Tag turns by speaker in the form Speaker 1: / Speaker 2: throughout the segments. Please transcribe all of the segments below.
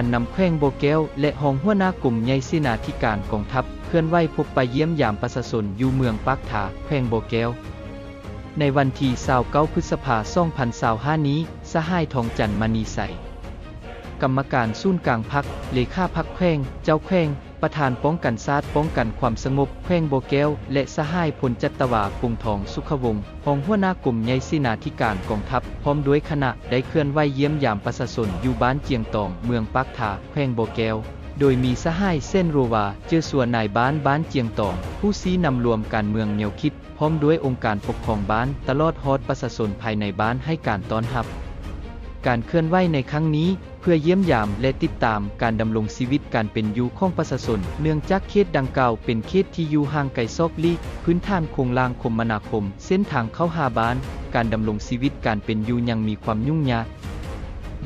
Speaker 1: การนำแขวงโบแก้วและหองหัวหน้ากลุ่มใหญ่เสนาธิการกองทัพเคลื่อนไหวพบไปเยี่ยมยามประชาชนอยู่เมืองปากถาแขวงโบแก้วในวันที่29 พฤษภาคม 2025 นี้สหายทองจันทร์มณีใสกรรมการศูนย์กลางพรรคเลขาพรรคแขวงเจ้าแขวงประธานป้องกันชาติป้องกันความสงบแขวงโบแก้วและสหายพลจัตวาปงทองสุขวงศ์รองหัวหน้ากลุ่มใหญ่เสนาธิการกองทัพพร้อมด้วยคณะได้เคลื่อนไหวเยี่ยมยามประชาชนอยู่บ้านเจียงตองเมืองปากถาแขวงโบแก้วโดยมีสหายเส้นโรวาเจอส่วนนายบ้านเจียงตองผู้ซี้นำรวมการเมืองแนวคิดพร้อมด้วยองค์การปกครองบ้านตลอดฮอดประชาชนภายในบ้านให้การต้อนรับการเคลื่อนไหวในครั้งนี้เพื่อเยี่ยมยามและติดตามการดำรงชีวิตการเป็นอยู่ของประชาชนเนื่องจากเขตดังกล่าวเป็นเขตที่อยู่ห่างไกลซอกลีกพื้นฐานโครงสร้างคมนาคมเส้นทางเข้าหาบ้านการดำรงชีวิตการเป็นอยู่ยังมีความยุ่งยาก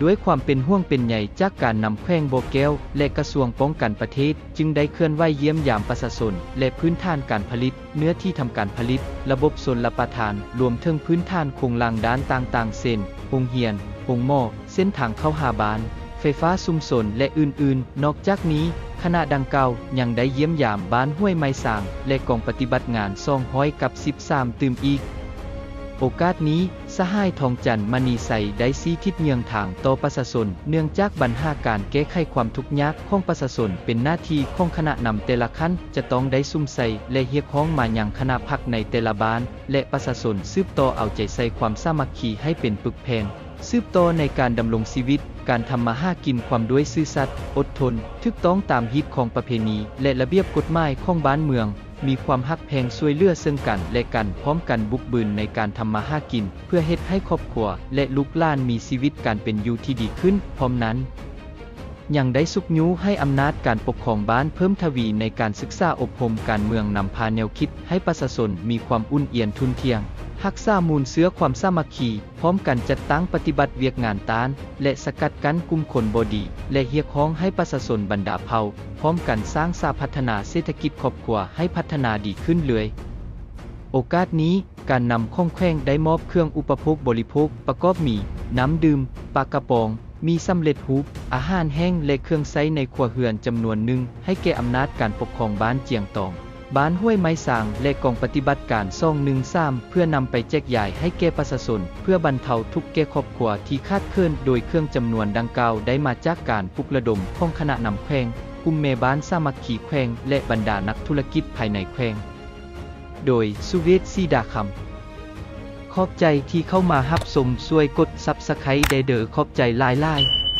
Speaker 1: ด้วยความเป็นห่วงเป็นใยจากการนำแขวงโบแก้วและกระทรวงป้องกันประเทศจึงได้เคลื่อนไหวเยี่ยมยามประชาชนและพื้นฐานการผลิตเนื้อที่ทำการผลิตระบบชลประทานรวมถึงพื้นฐานโครงสร้างด้านต่างๆเช่นโรงเรียนโรงหม้อเส้นทางเข้าหาบ้านไฟฟ้าชุมชนและอื่นๆนอกจากนี้คณะดังกล่าวยังได้เยี่ยมยามบ้านห้วยไม้สางและกองปฏิบัติงาน213ตื่มอีกโอกาสนี้สหายทองจันทร์มณีใสได้ชี้ทิศเยืองทางต่อประชาชนเนื่องจากปัญหาการแก้ไขความทุกข์ยากของประชาชนเป็นหน้าที่ของคณะนำแต่ละขั้นจะต้องได้ซุ่มใส่และเรียกร้องมายังคณะพรรคในแต่ละบ้านและประชาชนสืบต่อเอาใจใส่ความสามัคคีให้เป็นปึกแผ่นสืบต่อในการดำรงชีวิตการทำมาหากินความด้วยซื่อสัตย์อดทนถูกต้องตามฮิตของประเพณีและระเบียบกฎหมายของบ้านเมืองมีความฮักแพงช่วยเหลือซึ่งกันและกันพร้อมกันบุกบืนในการทำมาหากินเพื่อเฮ็ดให้ครอบครัวและลูกหลานมีชีวิตการเป็นอยู่ที่ดีขึ้นพร้อมนั้นยังได้สุกยุให้อำนาจการปกครองบ้านเพิ่มทวีในการศึกษาอบรมการเมืองนำพาแนวคิดให้ประชาชนมีความอุ่นเอียนทุนเทียงรักษามูลเชื้อความสามัคคีพร้อมกันจัดตั้งปฏิบัติเวียกงานต้านและสกัดกั้นกลุ่มคนบดีและเรียกร้องให้ประชาชนบรรดาเผ่าพร้อมกันสร้างสาพัฒนาเศรษฐกิจครอบครัวให้พัฒนาดีขึ้นเลยโอกาสนี้การนำข้องแขวงได้มอบเครื่องอุปโภคบริโภคประกอบมีน้ำดื่มปลากระป๋องมีสำเร็จรูปอาหารแห้งและเครื่องใช้ในครัวเรือนจำนวนหนึ่งให้แก่อำนาจการปกครองบ้านเจียงตองบ้านห้วยไม้สางและกองปฏิบัติการ213เพื่อนำไปแจกจ่ายให้แก่ประชาชนเพื่อบรรเทาทุกข์แก่ครอบครัวที่คาดเคลื่อนโดยเครื่องจำนวนดังกล่าวได้มาจากการปลุกระดมของคณะนำแขวงกลุ่มแม่บ้านสามัคคีแขวงและบรรดานักธุรกิจภายในแขวงโดยสุเวศ สีดาคำขอบใจที่เข้ามารับชมช่วยกด Subscribe ได้เด้อขอบใจหลายๆ